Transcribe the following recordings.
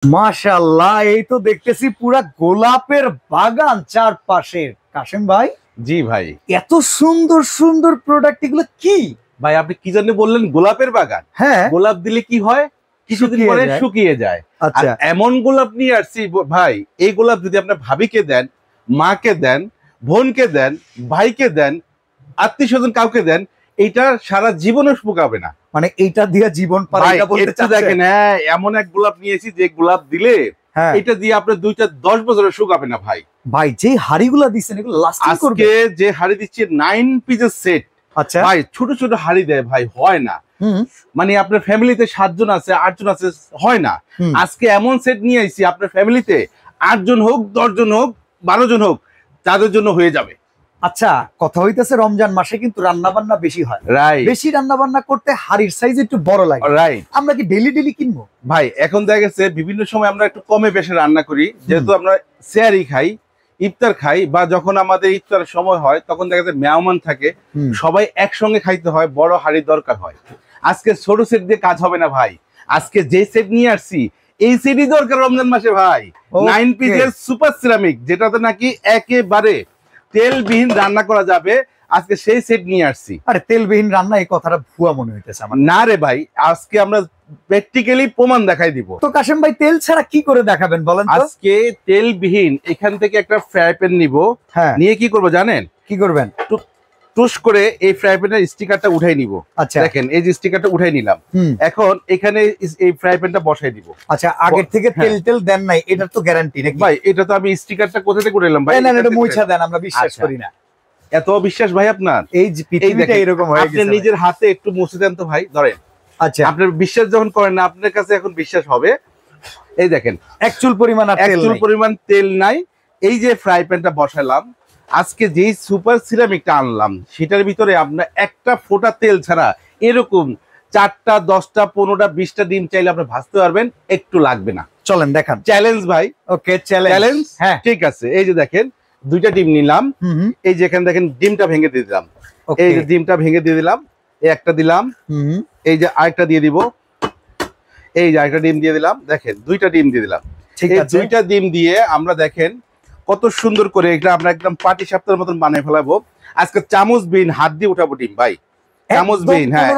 মাশাআল্লাহ, এই তো দেখতেছি পুরা গোলাপের বাগান চারপাশে। কাশেম ভাই, জি ভাই, এত সুন্দর সুন্দর প্রোডাক্ট, এগুলো কি ভাই আপনি কি জানি বললেন গোলাপের বাগান? হ্যাঁ, গোলাপ দিলে কি হয়, কিছুদিন পরে শুকিয়ে যায়। আচ্ছা, এমন গোলাপ নিয়ে আসছি ভাই, এই গোলাপ যদি আপনার ভাবিকে দেন, মাকে দেন, বোনকে দেন, ভাইকে দেন, আত্মীয় স্বজন কাউকে দেন, এইটা সারা জীবনে শুকাবে না। মানে এইটা দিয়ে জীবন পার, এটা বলতে চাচ্ছেন? দেখেন, হ্যাঁ, এমন এক গোলাপ নিয়েছি যে গোলাপ দিলে এটা দিয়ে আপনার 2-10 বছরে শুকাবে না ভাই। ভাই যে হাড়িগুলো দিচ্ছেন এগুলো লাস্টিং করবে? আজকে যে হাড়ি দিচ্ছে 9 পিসের সেট। আচ্ছা ভাই, ছোট ছোট হাড়ি দেয় ভাই, হয় না। মানে আপনার ফ্যামিলিতে 7 জন আছে, 8 জন আছে, হয় না। আজকে এমন সেট নিয়ে আইছি, আপনার ফ্যামিলিতে 8 জন হোক, 10 জন হোক, 12 জন হোক, তাদের জন্য হয়ে যাবে। আচ্ছা, কথা হইতেছে রমজান মাসে কিন্তু রান্না বান্না বেশি হয়, রাইট? বেশি রান্না বান্না করতে হাড়ির সাইজ একটু বড় লাগে, রাইট? আমরা কি ডেইলি ডেইলি কিনবো? ভাই এখন দেখা গেছে বিভিন্ন সময় আমরা একটু কমে বেশি রান্না করি, যেহেতু আমরা সেহরি খাই, ইফতার খাই, বা যখন আমাদের ইফতারের সময় হয় তখন দেখা যায় মেহমান থাকে, সবাই একসঙ্গে খাইতে হয়, বড় হাড়ি দরকার হয়। আজকে ছোট সেট দিয়ে কাজ হবে না ভাই, আজকে যে সেট নিয়ে আসছি এই সেটই দরকার রমজান মাসে ভাই। 9 পিসের সুপার সিরামিক, যেটাতে নাকি একেবারে তেলবিহীন রান্না করা যাবে, আজকে সেই সেট নিয়ে আসছি। আরে তেলবিহীন রান্না, এই কথাটা ভুয়া মনে হইতেছে আমার। না রে ভাই, আজকে আমরা প্র্যাকটিক্যালি প্রমাণ দেখাই দিব। তো কাশেম ভাই, তেল ছাড়া কি করে দেখাবেন বলেন তো? আজকে তেলবিহীন এখান থেকে একটা ফ্রাই প্যান নিব, নিয়ে কি করব জানেন? কি করবেন? টুস করে এই ফ্রাই প্যানের স্টিকারটা উঠাই নিব। আচ্ছা দেখেন, এই যে স্টিকারটা উঠাই নিলাম, এখন এখানে এই ফ্রাই প্যানটা বসাই দিব। আচ্ছা, আগের থেকে তেল তেল দেন নাই, এটার তো গ্যারান্টি নাকি ভাই? এটা তো আমি স্টিকারটা কোথা থেকে উঠাইলাম ভাই? না, এটা মুছা দেন, আমরা বিশ্বাস করি না। এত বিশ্বাস ভাই আপনার? এই যে পৃথিবীটা এরকম হয়ে গেছে, আপনি নিজের হাতে একটু মুছে দেন তো ভাই, ধরেন। আচ্ছা, আপনার বিশ্বাস যখন করেন না, আপনার কাছে এখন বিশ্বাস হবে। এই দেখেন, এক চুল পরিমাণ তেল নাই। এই যে ফ্রাই প্যানটা বসালাম, আজকে যেই সুপার সিরামিকটা আনলাম, সেটার ভিতরে আপনার একটা ফোঁটা তেল ছাড়া এরকম 4টা, 10টা, 15টা, 20টা ডিম চাইলে আপনি ভাজতে পারবেন, একটু লাগবে না। চলেন দেখান। চ্যালেঞ্জ ভাই। ওকে, চ্যালেঞ্জ। হ্যাঁ ঠিক আছে, এই যে দেখেন 2টা ডিম নিলাম, এই যে এখানে দেখেন ডিমটা ভেঙে দিয়ে দিলাম, এই যে ডিমটা ভেঙে দিয়ে দিলাম, এই একটা দিলাম, এই যে আরেকটা দিয়ে দিব, এই যে আরেকটা ডিম দিয়ে দিলাম, দেখেন 2টা ডিম দিয়ে দিলাম। ঠিক আছে, 2টা ডিম দিয়ে আমরা দেখেন কত সুন্দর করে এটা আমরা একদম পাটি সাপটার মতন বানিয়ে ফেলাবো। আজকে চামচ বিন হাত দিয়ে উঠাবো ডিম ভাই, চামচ বিন, হ্যাঁ,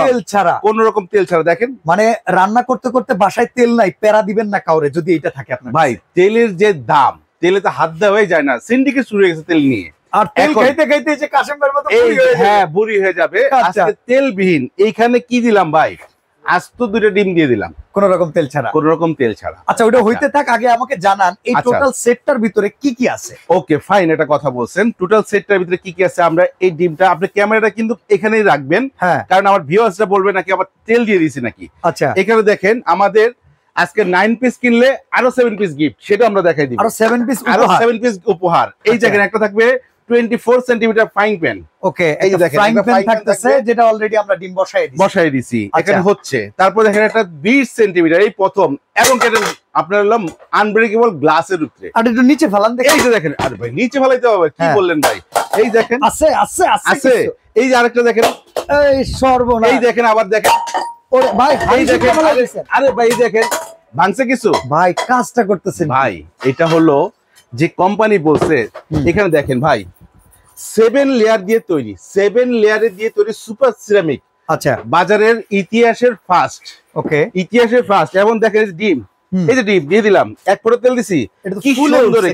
তেল ছাড়া, কোন রকম তেল ছাড়া। দেখেন, মানে রান্না করতে করতে বাসায় তেল নাই, প্যারা দিবেন না কাউরে যদি এটা থাকে আপনার ভাই। তেলের যে দাম, তেলে তো হাত দেওয়া হয়ে যায় না, সিন্ডিকেট শুরু হয়ে গেছে তেল নিয়ে। আর তেল খাইতে খাইতে যে কাশেম ভাইয়ের মতো বুড়ি হয়ে যাবে। হ্যাঁ, বুড়ি হয়ে যাবে। আজকে তেলবিহীন এইখানে কি দিলাম ভাই? আস্ত 2টা ডিম দিয়ে দিলাম, কোন রকম তেল ছাড়া। আচ্ছা, ওটা হইতে থাক, আগে আমাকে জানান এই টোটাল সেটটার ভিতরে কি কি আছে। ওকে ফাইন, এটা কথা বলছেন। টোটাল সেটটার ভিতরে কি কি আছে, আমরা এই ডিমটা, আপনি ক্যামেরাটা কিন্তু এখানেই রাখবেন, কারণ আমার ভিউয়ার্সরা বলবে নাকি আবার তেল দিয়ে দিয়েছি নাকি। আচ্ছা, এখানে দেখেন আমাদের আজকে 9 পিস কিনলে আরো 7 পিস গিফট, সেটা আমরা দেখাই দিব। আরো 7 পিস উপহার। এই দেখেন, একটা থাকবে 24 সেন্টিমিটার ফ্রাইং প্যান। ওকে, এই যে দেখেন ফ্রাইং প্যান থাকতেছে, যেটা অলরেডি আমরা ডিম বসাই দিছি এখানে হচ্ছে। তারপর দেখেন একটা 20 সেন্টিমিটার, এই প্রথম, এবং এটা আপনার হলাম আনব্রেকেবল গ্লাসের উপরে। আর একটু নিচে ফেলান দেখেন। এই যে দেখেন, আরে ভাই নিচে ফেলাইতে হবে, কি বললেন ভাই? এই দেখেন, আছে আছে আছে। এই যে আরেকটা দেখেন, এই সর্বনাশ। এই দেখেন, আবার দেখেন, ওরে ভাই, এই দেখেন, আরে ভাই দেখেন, ভাঙছে কিছু? ভাই কাজটা করতেছেন ভাই, এটা হলো যে কোম্পানি বলছে। এখানে দেখেন ভাই, 7 লেয়ার দিয়ে তৈরি, 7 লেয়ারে দিয়ে তৈরি সুপার সিরামিক। আচ্ছা, বাজারের ইতিহাসের ফার্স্ট। ওকে, ইতিহাসের ফার্স্ট। এবং দেখেন ডিম, এই যে ডিম দিয়ে দিলাম, এক ফোঁটা তেল দিছি,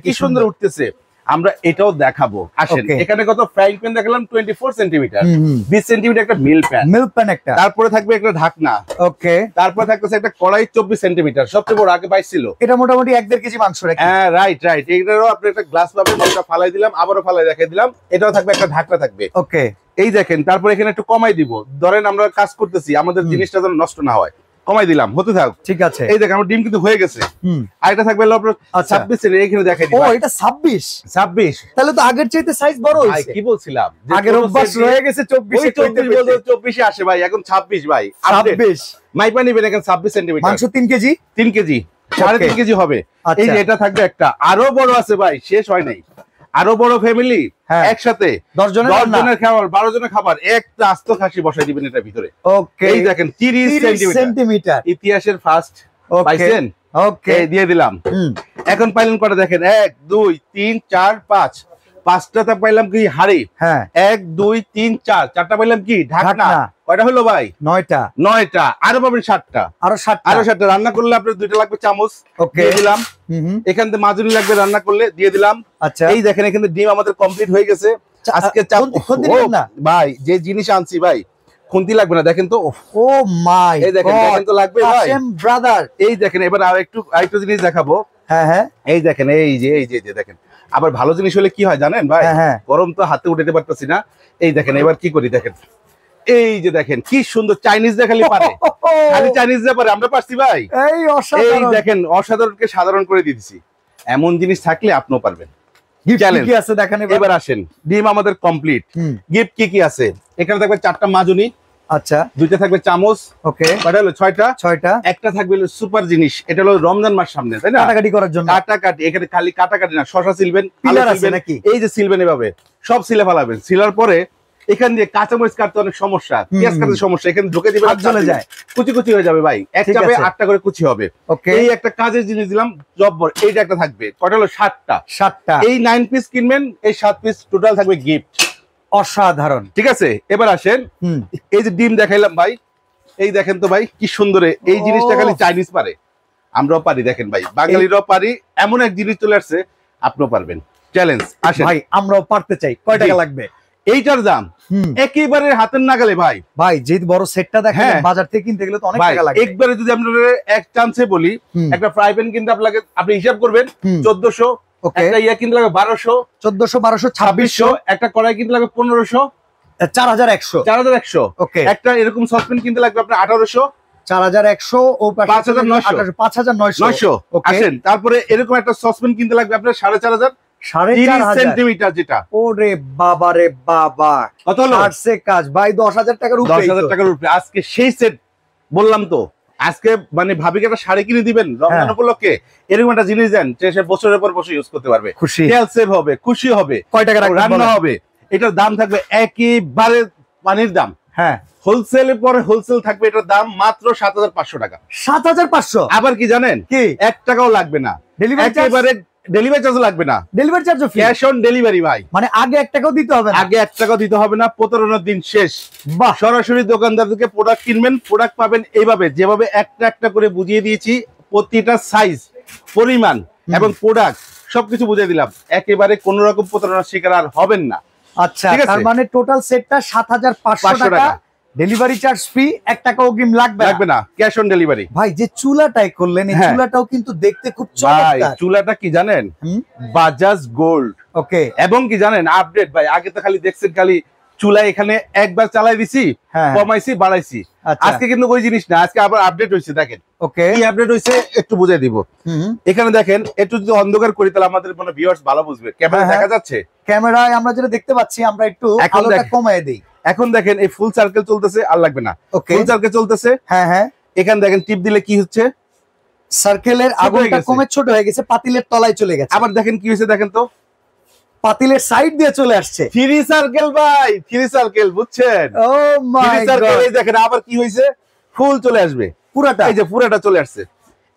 কি সুন্দর উঠতেছে। আমরা এটাও দেখাবো, আসেন। এখানে কত ফ্রাইং প্যান দেখালাম 24 সেন্টিমিটার, 20 সেন্টিমিটার একটা মিল্ক প্যান একটা, তারপরে থাকবে একটা ঢাকনা। ওকে, তারপরে থাকতেছে একটা কড়াই 24 সেন্টিমিটার, সবচেয়ে বড়, আগে 22 ছিল। এটা মোটামুটি 1-1.5 কেজি মাংস রাখি। হ্যাঁ, রাইট। এটারও আপনি একটা গ্লাস পাবেন, ওটা ফালাই দিলাম, আবারও ফালাই দেখাই দিলাম। এটাও থাকবে, একটা ঢাকনা থাকবে। ওকে, এই দেখেন, তারপর এখানে একটু কমাই দিব, ধরেন আমরা কাজ করতেছি, আমাদের জিনিসটা যেন নষ্ট না হয়, কমাই দিলাম, হতে থাক। ঠিক আছে, এই দেখেন আমার ডিম কিন্তু হয়ে গেছে। আর এটা থাকবে 26 এর, এখানে দেখাই দিই। ও, এটা 26, তাহলে তো আগের চাইতে সাইজ বড় হইছে। কি বলছিলাম, আগের অভ্যাস রয়ে গেছে 24 আসে ভাই, এখন 26 ভাই, 26 মাইপা নিবেন। এখন 26 সেন্টিমিটার মাংস 3 কেজি, 3.5 কেজি হবে। এই যে এটা থাকবে একটা, আরো বড় আছে ভাই, শেষ হয় নাই। আরো বড় ফ্যামিলি, একসাথে 10 জনের খাবার, 12 জনের খাবার, একটা আস্ত খাসি বসাই দিবেন এটার ভিতরে। ওকে, এই দেখেন 30 সেন্টিমিটার, ইতিহাসের ফার্স্ট পাইছেন। ওকে দিয়ে দিলাম। এখন পাইলেন কটা দেখেন, 1 2 3 4 5, পাঁচটাতে পাইলাম কি হাড়ি। হ্যাঁ 1 2 3 4, চারটা পাইলাম কি ঢাকনা। কয়টা হলো ভাই? 9টা। 9টা। আরো পাবেন 7টা। আরো 7টা রান্না করলে আপনার 2টা লাগবে চামচ, দিয়ে দিলাম। এখান থেকে মাজুনি লাগবে রান্না করলে, দিয়ে দিলাম। আচ্ছা এই দেখেন এখানে ডিম আমাদের কমপ্লিট হয়ে গেছে। আজকে ভাই যে জিনিস আনছি ভাই, খুন্তি লাগবে না, দেখেন তো। ও মাই এই দেখেন তো লাগবে ভাই ব্রাদার। এই দেখেন, এবার আরেকটু জিনিস দেখাবো। হ্যাঁ হ্যাঁ এই দেখেন, এই যে দেখেন। আবার ভালো জিনিস হলে কি হয় জানেন ভাই, গরম তো হাতে উঠাতে পারতেছি না। এই দেখেন এবার কি করি দেখেন, এই যে দেখেন কি সুন্দর চাইনিজ দেখালি পারে, খালি চাইনিজ পারে, আমরা পারছি ভাই। এই দেখেন অসাধারণকে সাধারণ করে দিয়েছি। এমন জিনিস থাকলে আপনিও পারবেন। কি আছে দেখেন। এবার আসেন, ডিম আমাদের কমপ্লিট। গিফট কি আছে? এখানে থাকবে 4টা মাজুনি। আচ্ছা 2টা থাকবে চামচ। ওকে কয়টা হলো? 6টা। একটা থাকবে সুপার জিনিস, এটা হলো রমজান মাস সামনে, তাই না? কাটাকাটি করার জন্য। কাটাকাটি, এখানে খালি কাটাকাটি না, শশা সিলবেন, পিলার আছে নাকি? এই যে সিলবেন, এভাবে সব সিলে ফেলাবেন। সিলার পরে এখান দিয়ে কাঁচামরিচ কাটতে অনেক সমস্যা, পেঁয়াজ কাটতে সমস্যা, এখানে ঢুকে দিবেন, চলে যায়, কুচি কুচি হয়ে যাবে ভাই। এক চাপে 8টা করে কুচি হবে। এই একটা কাজের জিনিস দিলাম, জব্বর। এইটা একটা থাকবে, কয়টা হলো? 7টা। এই 9 পিস কিনবেন, এই 7 পিস টোটাল থাকবে গিফট। অসাধারণ, ঠিক আছে? এবার আসেন, এই যে ডিম দেখাইলাম ভাই, এই দেখেন তো ভাই কি সুন্দর। এই জিনিসটা খালি চাইনিজ পারে, আমরাও পারি। দেখেন ভাই, বাঙালিরাও পারি। এমন এক জিনিস চলে আসছে, আপনিও পারবেন। চ্যালেঞ্জ আসেন ভাই, আমরাও পারতে চাই। কয় টাকা লাগবে? এইটার দাম একেবারে হাতের নাগালে ভাই। ভাই যে বড় সেটটা দেখেন, বাজার থেকে কিনতে গেলে তো অনেক টাকা লাগে। একবারে যদি আপনারা এক চান্সে বলি, একটা ফ্রাই প্যান কিনতে আপনাকে, আপনি হিসাব করবেন 1400, একটা ইয়া কিনতে লাগবে 1200, 1400 1200 2600, একটা কড়াই কিনতে লাগবে 1500, 4100, ওকে। একটা এরকম সসপ্যান কিনতে লাগবে আপনার 1800, 4100 ও 5900। আসেন, তারপরে এরকম একটা সসপ্যান কিনতে লাগবে আপনার 4500, 30 সেন্টিমিটার, যেটা। ওরে বাবা রে বাবা, কত হলো? কাজ ভাই 10000 টাকার উপরে। 10000 টাকার উপরে। আজকে সেই সেট বললাম তো, আজকে মানে ভাবিকে একটা শাড়ি কিনে দিবেন রমজান উপলক্ষে, এরকম একটা জিনিস দেন যে সে বছরের পর বছর ইউজ করতে পারবে, খুশি, তেল সেভ হবে, খুশি হবে। কয় টাকা রান্না হবে? এটার দাম থাকবে একেবারে পানির দাম। হ্যাঁ, হোলসেলের পরে হোলসেল থাকবে, এটার দাম মাত্র 7500 টাকা। 7500? আবার কি জানেন, কি 1 টাকাও লাগবে না, একেবারে ডেলিভারি চার্জ লাগবে না। Delivery charge free, cash on delivery ভাই। মানে আগে 1 টাকাও দিতে হবে না? আগে 1 টাকাও দিতে হবে না। প্রতারণার দিন শেষ। বাহ, সরাসরি দোকানদার থেকে প্রোডাক্ট কিনবেন, প্রোডাক্ট পাবেন এইভাবে, যেভাবে একটা একটা করে বুঝিয়ে দিয়েছি, প্রতিটা সাইজ, পরিমাণ এবং প্রোডাক্ট সবকিছু বুঝিয়ে দিলাম। একেবারে কোনো রকম প্রতারণার শিকার আর হবেন না। আচ্ছা, তার মানে টোটাল সেটটা 7500 টাকা, ডেলিভারি চার্জ ফ্রি, 1 টাকা অগ্রিম লাগবে না, ক্যাশ অন ডেলিভারি। ভাই যে চুলাটাই করলেন, এই চুলাটাও কিন্তু দেখতে খুব চমৎকার। চুলাটা কি জানেন, বাজাজ গোল্ড। ওকে, এবং কি জানেন আপডেট ভাই, আগে তো খালি দেখছেন খালি চুলা, এখানে একবার চালাই দিছি, কমাইছি, বাড়াইছি। আজকে কিন্তু ওই জিনিস না, আজকে আবার আপডেট হয়েছে। দেখেন ওকে, কি আপডেট হয়েছে একটু বুঝিয়ে দিব। এখানে দেখেন, একটু যদি অন্ধকার করি তাহলে আমাদের মানে ভিউয়ার্স ভালো বুঝবে। ক্যামেরা দেখা যাচ্ছে? ক্যামেরায় আমরা যেটা দেখতে পাচ্ছি, আমরা একটু আলোটা কমায় দেই। এখন দেখেন এই ফুল সার্কেল চলতেছে, আর লাগবে না, ফুল সার্কেল চলতেছে। হ্যাঁ হ্যাঁ, এখানে দেখেন টিপ দিলে কি হচ্ছে, সার্কেলের আগুনটা কমে ছোট হয়ে গেছে, পাতিলের তলায় চলে গেছে। আবার দেখেন কি হয়েছে, দেখেন তো, পাতিলের সাইড দিয়ে চলে আসছে। থ্রি সার্কেল ভাই, থ্রি সার্কেল, বুঝছেন? ও মাই গড, এই দেখেন আবার কি হয়েছে, ফুল চলে আসবে পুরাটা। এই যে পুরাটা চলে আসছে,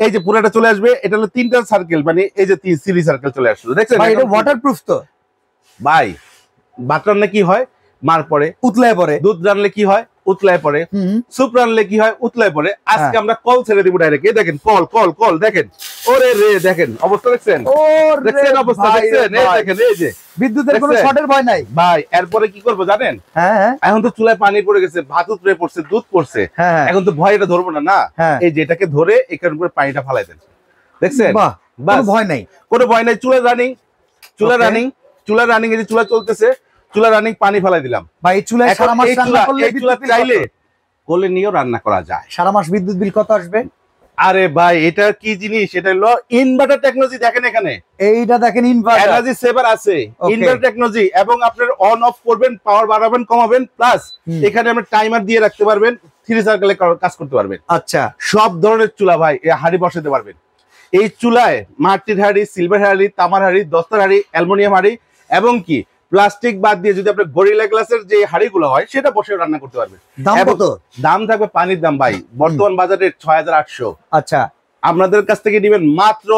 এই যে পুরাটা চলে আসবে। এটা হলো 3টা সার্কেল, মানে এই যে থ্রি সার্কেল চলে আসলো। দেখছেন ভাই, এটা ওয়াটারপ্রুফ তো ভাই। ভাত রান্না কি হয়, মার পরে উতলায় পড়ে, দুধ রানলে কি হয়, উতলায় পড়ে, স্যুপ রানলে কি হয়, উতলায় পড়ে। আজকে আমরা কল ছেড়ে দিব ডাইরেক্ট। এই দেখেন কল কল কল, দেখেন, ওরে রে, দেখেন অবস্থা, দেখছেন, দেখছেন অবস্থা, দেখছেন, এই দেখেন, এই যে বিদ্যুতের কোনো শর্টের ভয় নাই ভাই। এরপরে কি করবো জানেন, এখন তো চুলায় পানি পড়ে গেছে, ভাত উতরে পড়ছে, দুধ পড়ছে, এখন তো ভয়, এটা ধরবো না, না, এই যে এটাকে ধরে এখান উপরে পানিটা ফালাই দেন। দেখছেন, কোনো ভয় নাই, কোনো ভয় নাই। চুলা রানিং, চুলা রানিং, চুলা রানিং, এই যে চুলা চলতেছে, চুলা রানিং, পানি ফেলাই দিলাম ভাই। চুলায় সারা মাস রান্না করলে, চুলা চাইলে কোলে নিয়েও রান্না করা যায়। সারা মাস বিদ্যুৎ বিল কত আসবে? আরে ভাই, এটা কি জিনিস, এটা হলো ইনভার্টার টেকনোলজি। দেখেন এখানে, এইটা দেখেন, ইনভার্টার এনার্জি সেভার আছে, ইনভার্টার টেকনোলজি। এবং আপনার অন অফ করবেন, পাওয়ার বাড়াবেন, কমাবেন, প্লাস এখানে আপনি টাইমার দিয়ে রাখতে পারবেন, থ্রি সার্কেলে কাজ করতে পারবেন। আচ্ছা, সব ধরনের চুলা ভাই, এই হাড়ি বসাতে পারবেন। এই চুলায় মাটির হাড়ি, সিলভার হাড়ি, তামার হাড়ি, দস্তার হাড়ি, অ্যালুমিনিয়াম হাড়ি, এবং কি প্লাস্টিক বাদ দিয়ে যদি আপনার গরিলা গ্লাসের যে হাড়িগুলো হয়, সেটা বসে রান্না করতে পারবেন। দাম কত? দাম থাকবে পানির দাম ভাই, বর্তমান বাজারে 6800। আচ্ছা, আপনাদের কাছ থেকে নেবেন মাত্র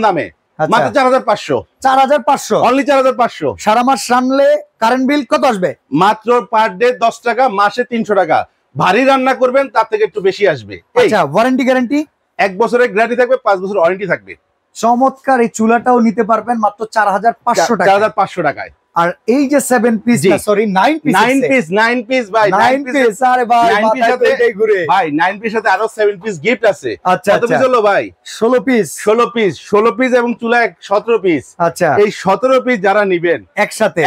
নামে মাত্র 4500 4500 অনলি 4500 সারা মাস রানলে কারেন্ট বিল কত আসবে? মাত্র পার ডে 10 টাকা, মাসে 300 টাকা। ভারী রান্না করবেন তার থেকে একটু বেশি আসবে। আচ্ছা, ওয়ারেন্টি গ্যারান্টি? 1 বছরের গ্যারান্টি থাকবে, 5 বছর ওয়ারেন্টি থাকবে। চমৎকার। এই চুলাটাও নিতে পারবেন মাত্র 4500 টাকা। 4500 টাকায়। আর এই যে 7 পিস, সরি 9 পিস, 9 পিস ভাই, 9 পিস। আরে ভাই 9 পিস সাথে ঘুরে ভাই 9 পিস সাথে আরো 7 পিস গিফট আছে। আচ্ছা, কত পিস হলো ভাই? 16 পিস। 16 পিস এবং চুলা 17 পিস। আচ্ছা, এই 17 পিস যারা নেবেন একসাথে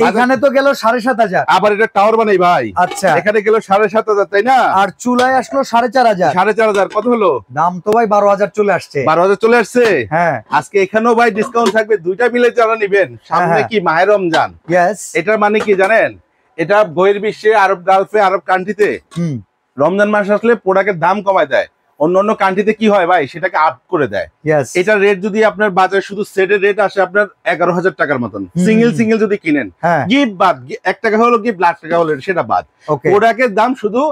এখানে তো গেল 7500। আবার এটা টাওয়ার বানাই ভাই। আচ্ছা, এখানে গেল 7500, তাই না? আর চুলায় আসলো 4500। 4500 কত হলো? দাম তো ভাই 12000 চলে আসছে। 12000 চলে আসছে। হ্যাঁ, আজকে এখানেও ভাই ডিসকাউন্ট থাকবে, দুইটা মিলে যারা নেবেন। সামনে কি মাহে রমজান। এটা মানে কি জানেন, এটা বইয়ের বিশ্বে, আরব গালফে, আরব কান্ট্রিতে রমজান মাস আসলে প্রোডাক্টের দাম কমায় দেয়। অন্য কান্ট্রিতে কি হয় ভাই, সেটাকে আপ করে দেয়। এটা রেট যদি আপনার বাজারে শুধু সেটের রেট আসে আপনার 11000 টাকার মতন, সিঙ্গেল যদি কিনেন, গিফট বাদ, 1 টাকা হলো গিফট, 1 টাকা হলো সেটা বাদ, প্রোডাক্টের দাম শুধু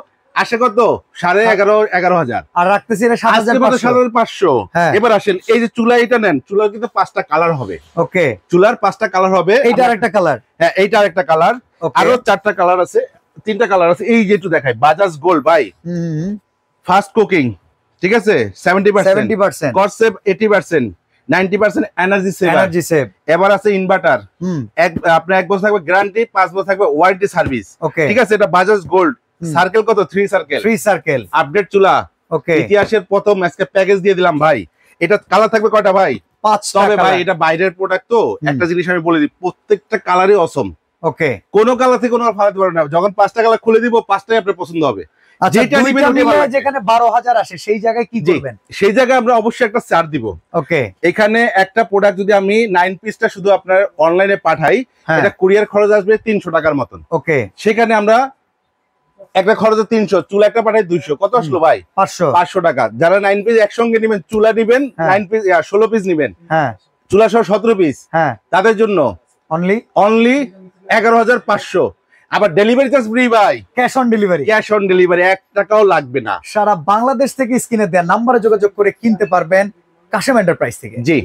আসে কত? 11,500 আর রাখতেছি 7500। এবার আসেন, এই যে চুলা এটা নেন, চুলার কিন্তু 5টা কালার হবে। ওকে, চুলার 5টা কালার হবে। এইটা আরেকটা কালার, হ্যাঁ এইটা আরেকটা কালার, আরো 4টা কালার আছে, 3টা কালার আছে। এই যে একটু দেখাই, বাজাজ গোল্ড ভাই, ফাস্ট কুকিং, ঠিক আছে, 70%, কস্ট সেভ 80%, 90% এনার্জি সেভ। এবার আছে ইনভার্টার, আপনার 1 বছর থাকবে গ্যারান্টি, 5 বছর থাকবে ওয়ারেন্টি সার্ভিস, ঠিক আছে। এটা বাজাজ গোল্ড। সার্কেল কত? 3 সার্কেল আপডেট চুলা। ওকে, ইতিহাসের প্রথম আজকে প্যাকেজ দিয়ে দিলাম ভাই। এটা কালার থাকবে কয়টা ভাই? 5টা। তবে ভাই এটা বাইরের প্রোডাক্ট, তো একটা জিনিস আমি বলে দিই, প্রত্যেকটা কালারই অসম। ওকে, কোন কালার থেকে কোনো ফালাতে পারবে না। যখন 5টা কালার খুলে দিব, 5টাই আপনার পছন্দ হবে। যেখানে 12000 আসে সেই জায়গায় কি করবেন? সেই জায়গায় আমরা অবশ্যই একটা ছাড় দিব। ওকে, এখানে একটা প্রোডাক্ট যদি আমি 9 পিসটা শুধু আপনার অনলাইনে পাঠাই, এটা কুরিয়ার খরচ আসবে 300 টাকার মতন। ওকে, সেখানে আমরা একটা খরচ 300, চুলা একটা পাঠাই 200, কত আসলো ভাই? 500 টাকা। যারা 9 পিস একসঙ্গে নেবেন, চুলা নিবেন 9 পিস, 16 পিস নিবেন, চুলা সহ 17 পিস, তাদের জন্য অনলি 11500। আবার ডেলিভারি চার্জ ফ্রি ভাই, ক্যাশ অন ডেলিভারি 1 টাকাও লাগবে না। সারা বাংলাদেশ থেকে স্ক্রিনে দেওয়া নাম্বারে যোগাযোগ করে কিনতে পারবেন কাশেম এন্টারপ্রাইজ থেকে। জি।